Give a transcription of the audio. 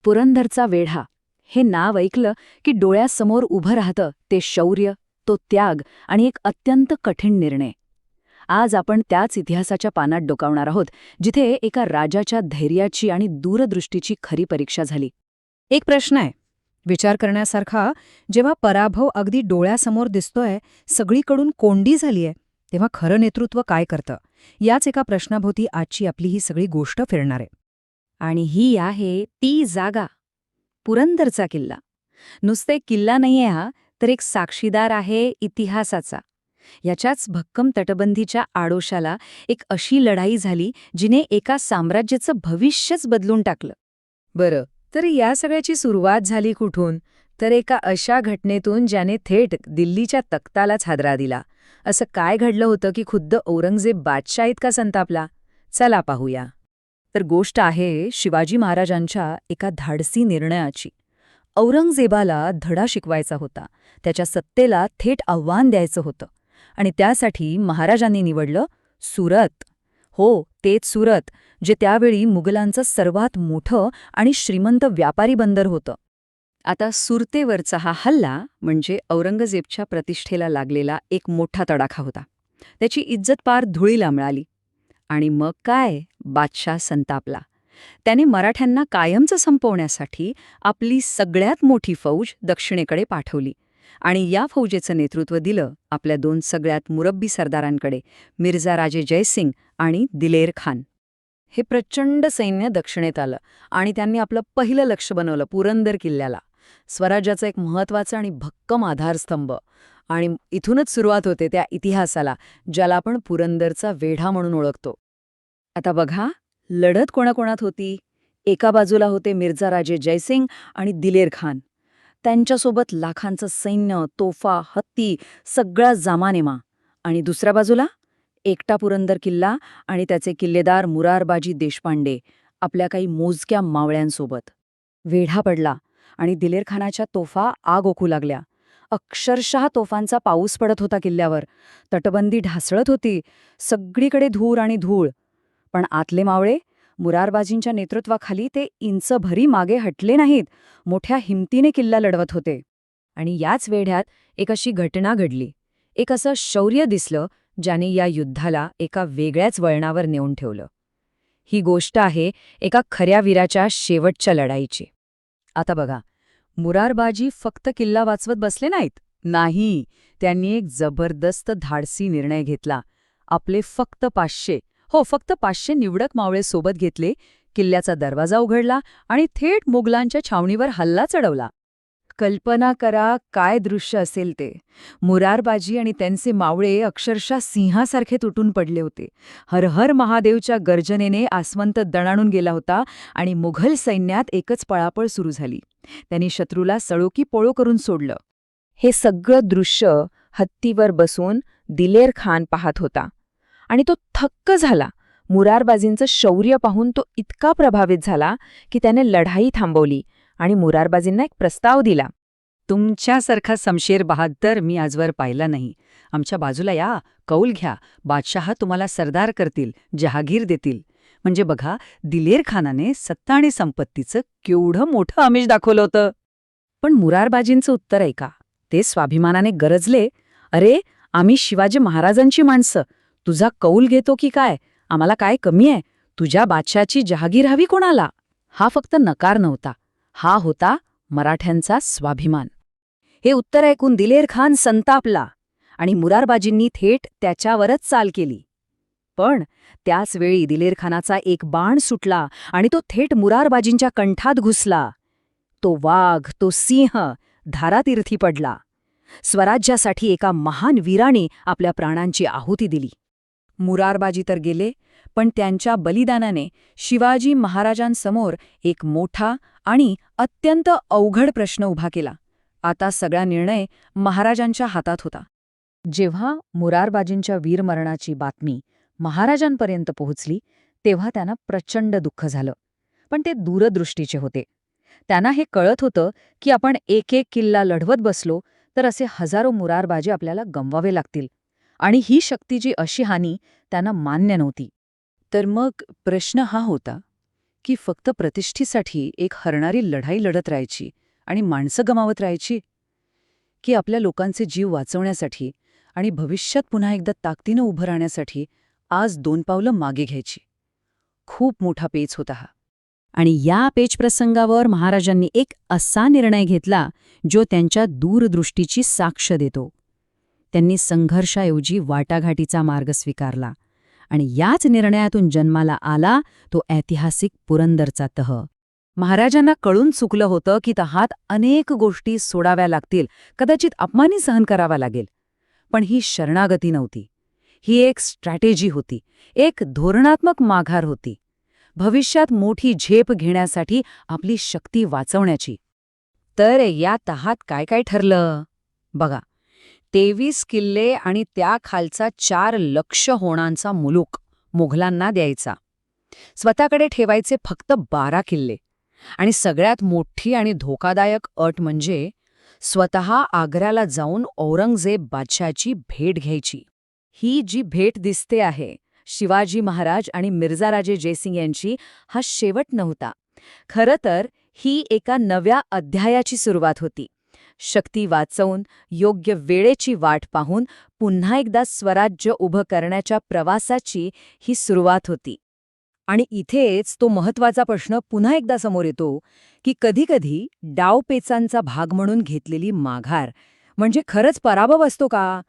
पुरंदरचा वेढा हे नाव ऐकलं की डोळ्यासमोर उभं राहतं ते शौर्य, तो त्याग आणि एक अत्यंत कठीण निर्णय. आज आपण त्याच इतिहासाच्या पानात डोकावणार आहोत जिथे एका राजाच्या धैर्याची आणि दूरदृष्टीची खरी परीक्षा झाली. एक प्रश्न आहे विचार करण्यासारखा. जेव्हा पराभव अगदी डोळ्यासमोर दिसतोय, सगळीकडून कोंडी झालीय, तेव्हा खरं नेतृत्व काय करतं? याच एका प्रश्नाभोवती आजची आपली ही सगळी गोष्ट फिरणार आहे. आणि ही आहे ती जागा, पुरंदरचा किल्ला. नुसते किल्ला नाहीये हा, तर एक साक्षीदार आहे इतिहासाचा. याच्याच भक्कम तटबंदीच्या आडोशाला एक अशी लढाई झाली जिने एका साम्राज्याचं भविष्यच बदलून टाकलं. बरं, तर या सगळ्याची सुरुवात झाली कुठून? तर एका अशा घटनेतून ज्याने थेट दिल्लीच्या तख्तालाच हादरा दिला. असं काय घडलं होतं की खुद्द औरंगजेब बादशाह इतका संतापला? चला पाहूया. तर गोष्ट आहे शिवाजी महाराजांच्या एका धाडसी निर्णयाची. औरंगजेबाला धडा शिकवायचा होता, त्याच्या सत्तेला थेट आव्हान द्यायचं होतं. आणि त्यासाठी महाराजांनी निवडलं सुरत. हो, तेच सुरत, जे त्यावेळी मुघलांचं सर्वात मोठं आणि श्रीमंत व्यापारी बंदर होतं. आता सुरतेवरचा हा हल्ला म्हणजे औरंगजेबच्या प्रतिष्ठेला लागलेला एक मोठा तडाखा होता. त्याची इज्जत पार धुळीला मिळाली. आणि मग काय, बादशाह संतापला. त्याने मराठ्यांना कायमचं संपवण्यासाठी आपली सगळ्यात मोठी फौज दक्षिणेकडे पाठवली. आणि या फौजेचं नेतृत्व दिलं आपल्या दोन सगळ्यात मुरब्बी सरदारांकडे, मिर्झा राजे जयसिंग आणि दिलेर खान. हे प्रचंड सैन्य दक्षिणेत आलं आणि त्यांनी आपलं पहिलं लक्ष बनवलं पुरंदर किल्ल्याला, स्वराज्याचा एक महत्त्वाचा आणि भक्कम आधारस्तंभ. आणि इथूनच सुरुवात होते त्या इतिहासाला ज्याला आपण पुरंदरचा वेढा म्हणून ओळखतो. आता बघा, लढत कोणाकोणात होती. एका बाजूला होते मिर्झा राजे जयसिंग आणि दिलेर खान. त्यांच्यासोबत लाखांचं सैन्य, तोफा, हत्ती, सगळा जामानेमा. आणि दुसऱ्या बाजूला एकटा पुरंदर किल्ला आणि त्याचे किल्लेदार मुरारबाजी देशपांडे आपल्या काही मोजक्या मावळ्यांसोबत. वेढा पडला आणि दिलेर खानाच्या तोफा आग ओकू लागल्या. अक्षरशः तोफांचा पाऊस पडत होता किल्ल्यावर. तटबंदी ढासळत होती, सगळीकडे धूर आणि धूळ. पण आतले मावळे मुरारबाजींच्या नेतृत्वाखाली ते इंचभरी मागे हटले नाहीत, मोठ्या हिमतीने किल्ला लढवत होते. आणि याच वेढ्यात एक अशी घटना घडली, एक असं शौर्य दिसलं ज्याने या युद्धाला एका वेगळ्याच वळणावर नेऊन ठेवलं. ही गोष्ट आहे एका खऱ्या वीराच्या शेवटच्या लढाईची. आता बघा, मुरारबाजी फक्त किल्ला वाचवत बसले नाहीत. नाही, त्यांनी एक जबरदस्त धाडसी निर्णय घेतला. आपले फक्त 500 निवडक मावळे सोबत घेतले, किल्ल्याचा दरवाजा उघडला आणि थेट मुघलांच्या छावणीवर हल्ला चढवला. कल्पना करा काय दृश्य असेल ते. मुरारबाजी आणि त्यांचे मावळे अक्षरशः सिंहासारखे तुटून पडले होते. हर हर महादेवच्या गर्जनेने आसमंत दणाणून गेला होता आणि मुघल सैन्यात एकच पळापळ सुरू झाली. त्यांनी शत्रूला सळो की पळो करून सोडलं. हे सगळं दृश्य हत्तीवर बसून दिलेर खान पाहत होता. आणि तो थक्क झाला. मुरारबाजींचं शौर्य पाहून तो इतका प्रभावित झाला की त्याने लढाई थांबवली आणि मुरारबाजींना एक प्रस्ताव दिला. तुमच्यासारखा शमशेर बहादर मी आजवर पाहिला नाही. आमच्या बाजूला या, कौल घ्या. बादशाह तुम्हाला सरदार करतील, जहागीर देतील. म्हणजे बघा, दिलेर खानाने सत्ता आणि संपत्तीचं केवढं मोठं आमिष दाखवलं होतं. पण मुरारबाजींचं उत्तर ऐका. ते स्वाभिमानाने गरजले, अरे, आम्ही शिवाजी महाराजांची माणसं, तुझा कौल घेतो की काय? आम्हाला काय कमी आहे? तुझ्या बादशाची जहागीर हवी कोणाला? हा फक्त नकार नव्हता, हा होता मराठ्यांचा स्वाभिमान. हे उत्तर ऐकून दिलेर खान संतापला आणि मुरारबाजींनी थेट त्याच्यावरच चाल केली. पण त्याच वेळी दिलेर खानाचा एक बाण सुटला आणि तो थेट मुरारबाजींच्या कंठात घुसला. तो वाघ, तो सिंह धारातीर्थी पडला. स्वराज्यासाठी एका महान वीराने आपल्या प्राणांची आहुती दिली. मुरारबाजी तर गेले, पण त्यांच्या बलिदानाने शिवाजी महाराजांसमोर एक मोठा आणि अत्यंत अवघड प्रश्न उभा केला. आता सगळा निर्णय महाराजांच्या हातात होता. जेव्हा मुरारबाजींच्या वीरमरणाची बातमी महाराजांपर्यंत पोहोचली, तेव्हा त्यांना प्रचंड दुःख झालं. पण ते दूरदृष्टीचे होते. त्यांना हे कळत होतं की आपण एक एक किल्ला लढवत बसलो तर असे हजारो मुरारबाजी आपल्याला गमवावे लागतील. आणि ही शक्तीची अशी हानी त्यांना मान्य नव्हती. तर मग प्रश्न हा होता की फक्त प्रतिष्ठेसाठी एक हरणारी लढाई लढत राहायची आणि माणसं गमावत राहायची? की आपल्या लोकांचे जीव वाचवण्यासाठी आणि भविष्यात पुन्हा एकदा ताकदीनं उभं राहण्यासाठी आज 2 पावलं मागे घ्यायची? खूप मोठा पेच होता हा. आणि या पेचप्रसंगावर महाराजांनी एक असा निर्णय घेतला जो त्यांच्या दूरदृष्टीची साक्ष देतो. त्यांनी संघर्षाऐवजी वाटाघाटीचा मार्ग स्वीकारला आणि याच निर्णयातून जन्माला आला तो ऐतिहासिक पुरंदरचा तह. महाराजांना कळून चुकलं होतं की तहात अनेक गोष्टी सोडाव्या लागतील, कदाचित अपमानही सहन करावा लागेल. पण ही शरणागती नव्हती. ही एक स्ट्रॅटेजी होती, एक धोरणात्मक माघार होती. भविष्यात मोठी झेप घेण्यासाठी आपली शक्ती वाचवण्याची. तर या तहात काय काय ठरलं? बघा, 23 किल्ले आणि त्याखालचा 4 लक्ष होणांचा मुलूक मुघलांना द्यायचा. स्वतःकडे ठेवायचे फक्त 12 किल्ले. आणि सगळ्यात मोठी आणि धोकादायक अट म्हणजे स्वतः आग्र्याला जाऊन औरंगजेब बादशाची भेट घ्यायची. ही जी भेट दिसते आहे शिवाजी महाराज आणि मिर्झाराजे जयसिंग यांची, हा शेवट नव्हता. खरं तर ही एका नव्या अध्यायाची सुरुवात होती. शक्ती वाचवून, योग्य वेळेची वाट पाहून पुन्हा एकदा स्वराज्य उभं करण्याच्या प्रवासाची ही सुरुवात होती. आणि इथेच तो महत्वाचा प्रश्न पुन्हा एकदा समोर येतो की कधीकधी डावपेचांचा भाग म्हणून घेतलेली माघार म्हणजे खरंच पराभव असतो का?